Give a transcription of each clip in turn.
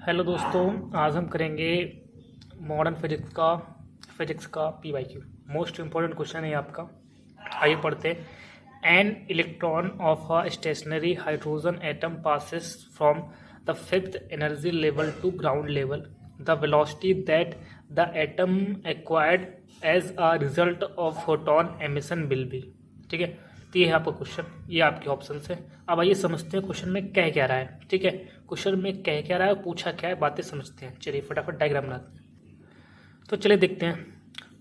Hello दोस्तों, आज हम करेंगे मॉडर्न फिजिक्स का PYQ। मोस्ट इम्पोर्टेंट क्वेश्चन है आपका। आइए पढ़ते हैं। An electron of a stationary hydrogen atom passes from the fifth energy level to ground level. The velocity that the atom acquired as a result of photon emission will be. ठीक है, तो ये है आपका क्वेश्चन, ये आपके option है। अब आइए समझते हैं क्वेश्चन में कह क्या रहा है। ठीक है, क्वेश्चन में कह क्या रहा है, पूछा क्या है, बातें समझते हैं। चलिए फटाफट डायग्राम बनाते हैं। तो चलिए देखते हैं।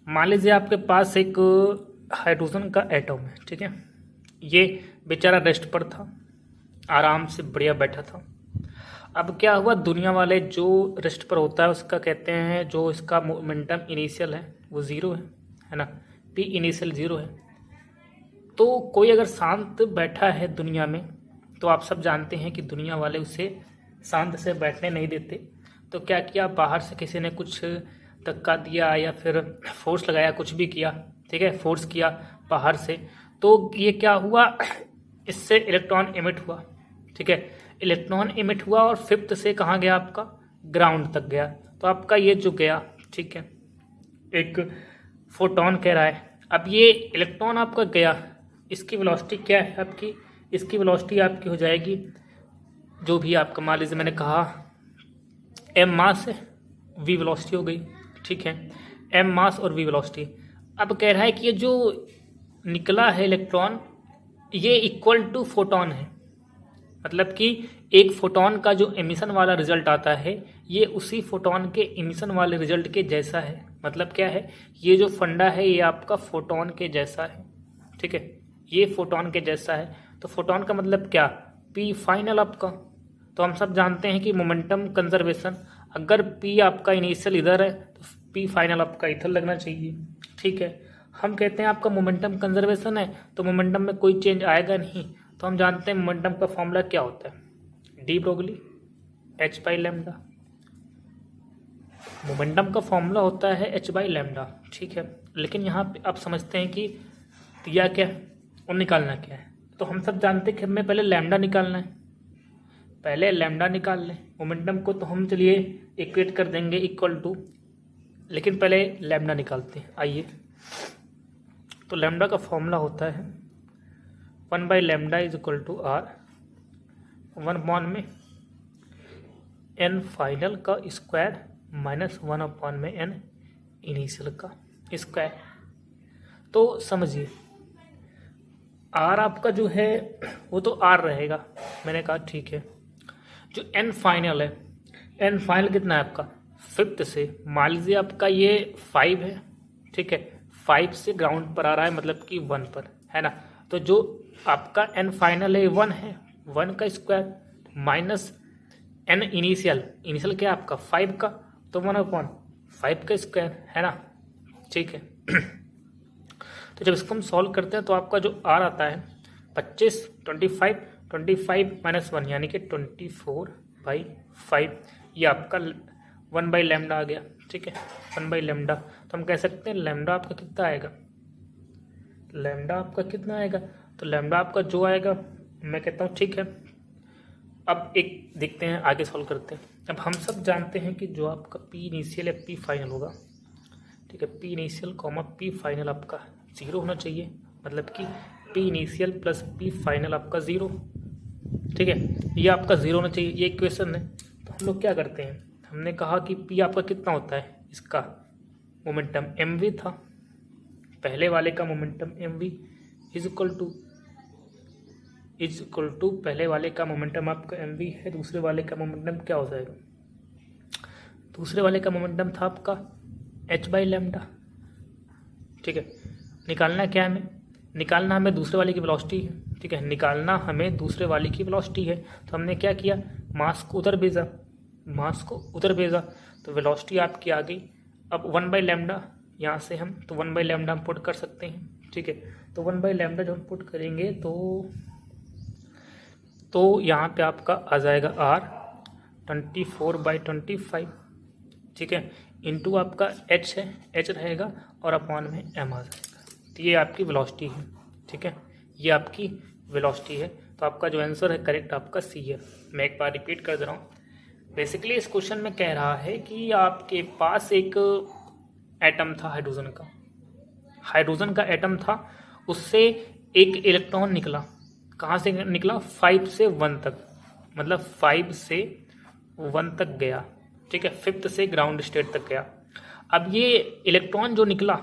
मान लीजिए आपके पास एक हाइड्रोजन का एटम है। ठीक है, ये बेचारा रेस्ट पर था, आराम से बढ़िया बैठा था। अब क्या हुआ, दुनिया वाले जो रेस्ट पर होता है उसका कहते हैं, जो इसका मोमेंटम इनिशियल है वो ज़ीरो है ना, पी इनिशियल ज़ीरो है। तो कोई अगर शांत बैठा है दुनिया में, तो आप सब जानते हैं कि दुनिया वाले उसे शांत से बैठने नहीं देते। तो क्या किया, बाहर से किसी ने कुछ धक्का दिया या फिर फोर्स लगाया, कुछ भी किया। ठीक है, फोर्स किया बाहर से, तो ये क्या हुआ, इससे इलेक्ट्रॉन इमिट हुआ। ठीक है, इलेक्ट्रॉन इमिट हुआ और फिफ्थ से कहाँ गया, आपका ग्राउंड तक गया। तो आपका ये जो गया, ठीक है, एक फोटोन कह रहा है। अब ये इलेक्ट्रॉन आपका गया, इसकी वेलोसिटी क्या है आपकी, इसकी वेलोसिटी आपकी हो जाएगी, जो भी आपका मान लीजिए मैंने कहा m मास है, v वेलोसिटी हो गई। ठीक है, m मास और v वेलोसिटी। अब कह रहा है कि ये जो निकला है इलेक्ट्रॉन, ये इक्वल टू फोटोन है। मतलब कि एक फोटोन का जो एमिशन वाला रिजल्ट आता है, ये उसी फोटोन के एमिशन वाले रिजल्ट के जैसा है। मतलब क्या है, ये जो फंडा है ये आपका फोटोन के जैसा है। ठीक है, ये फोटोन के जैसा है। तो फोटोन का मतलब क्या, पी फाइनल आपका। तो हम सब जानते हैं कि मोमेंटम कंजर्वेशन, अगर पी आपका इनिशियल इधर है तो पी फाइनल आपका इधर लगना चाहिए। ठीक है, हम कहते हैं आपका मोमेंटम कंजर्वेशन है तो मोमेंटम में कोई चेंज आएगा नहीं। तो हम जानते हैं मोमेंटम का फॉर्मूला क्या होता है, डी ब्रोगली h/λ। मोमेंटम का फॉर्मूला होता है h/λ। ठीक है, लेकिन यहाँ पे आप समझते हैं कि दिया क्या और निकालना क्या है। तो हम सब जानते हैं कि हमें पहले लैम्डा निकालना है, पहले लैम्डा निकाल लें। मोमेंटम को तो हम चलिए इक्वेट कर देंगे इक्वल टू, लेकिन पहले लैम्डा निकालते हैं। आइए, तो लैम्डा का फॉर्मूला होता है 1/λ इज इक्वल टू आर 1/, में n फाइनल का स्क्वायर माइनस 1/, में n इनिशियल का स्क्वायर। तो समझिए आर आपका जो है वो तो आर रहेगा, मैंने कहा ठीक है। जो एन फाइनल है, एन फाइनल कितना है आपका, फिफ्थ से। मान लीजिए आपका ये 5 है। ठीक है, 5 से ग्राउंड पर आ रहा है, मतलब कि 1 पर है ना। तो जो आपका एन फाइनल है 1 है, 1 का square minus an initial, initial क्या है आपका 5 का, तो 1/5 का स्क्वायर है ना। ठीक है तो जब इसको हम सॉल्व करते हैं तो आपका जो आर आता है 25, 25 माइनस 1 यानी कि 24/5। ये आपका 1/λ आ गया। ठीक है, 1/λ। तो हम कह सकते हैं लैम्डा आपका कितना आएगा, लैम्डा आपका कितना आएगा, तो लैम्डा आपका जो आएगा, मैं कहता हूँ ठीक है। अब एक देखते हैं, आगे सॉल्व करते हैं। अब हम सब जानते हैं कि जो आपका पी इनिशियल या पी फाइनल होगा, ठीक है, P initial comma P final आपका 0 होना चाहिए। मतलब कि P initial plus P final आपका 0। ठीक है, ये आपका 0 होना चाहिए, ये इक्वेशन है। तो हम लोग क्या करते हैं, हमने कहा कि पी आपका कितना होता है, इसका मोमेंटम mv था, पहले वाले का momentum mv is equal to पहले वाले का मोमेंटम आपका mv है, दूसरे वाले का मोमेंटम क्या हो जाएगा, दूसरे वाले का मोमेंटम था आपका h/λ। ठीक है, निकालना क्या है हमें, निकालना हमें दूसरे वाले की वेलोसिटी है। ठीक है, निकालना हमें दूसरे वाले की वेलोसिटी है। तो हमने क्या किया, मास को उधर भेजा, मास को उधर भेजा, तो वेलोसिटी आपकी आ गई। अब 1/λ यहाँ से हम, तो 1/λ हम पुट कर सकते हैं। ठीक है, तो 1/λ जब हम पुट करेंगे तो यहाँ पे आपका आ जाएगा r 24/25। ठीक है, इंटू आपका h है, h रहेगा और अपॉन में m आ जाएगा। तो ये आपकी वेलोसिटी है। ठीक है, ये आपकी वेलोसिटी है। तो आपका जो आंसर है करेक्ट आपका सी है। मैं एक बार रिपीट कर दे रहा हूँ, बेसिकली इस क्वेश्चन में कह रहा है कि आपके पास एक एटम था हाइड्रोजन का एटम था, उससे एक इलेक्ट्रॉन निकला। कहाँ से निकला? 5 से 1 तक, मतलब 5 से 1 तक गया, ठीक है, 5th से ग्राउंड स्टेट तक गया। अब ये इलेक्ट्रॉन जो निकला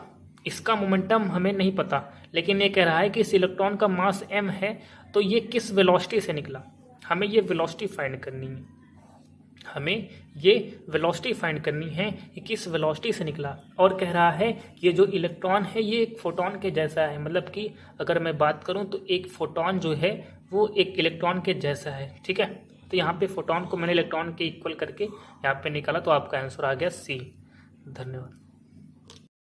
इसका मोमेंटम हमें नहीं पता, लेकिन ये कह रहा है कि इस इलेक्ट्रॉन का मास m है, तो ये किस वेलोसिटी से निकला, हमें ये वेलोसिटी फाइंड करनी है। हमें ये वेलोसिटी फाइंड करनी है कि किस वेलोसिटी से निकला। और कह रहा है ये जो इलेक्ट्रॉन है ये एक फोटोन के जैसा है, मतलब कि अगर मैं बात करूं तो एक फोटोन जो है वो एक इलेक्ट्रॉन के जैसा है, ठीक है। तो यहाँ पे फोटोन को मैंने इलेक्ट्रॉन के इक्वल करके यहाँ पे निकाला, तो आपका आंसर आ गया सी। धन्यवाद।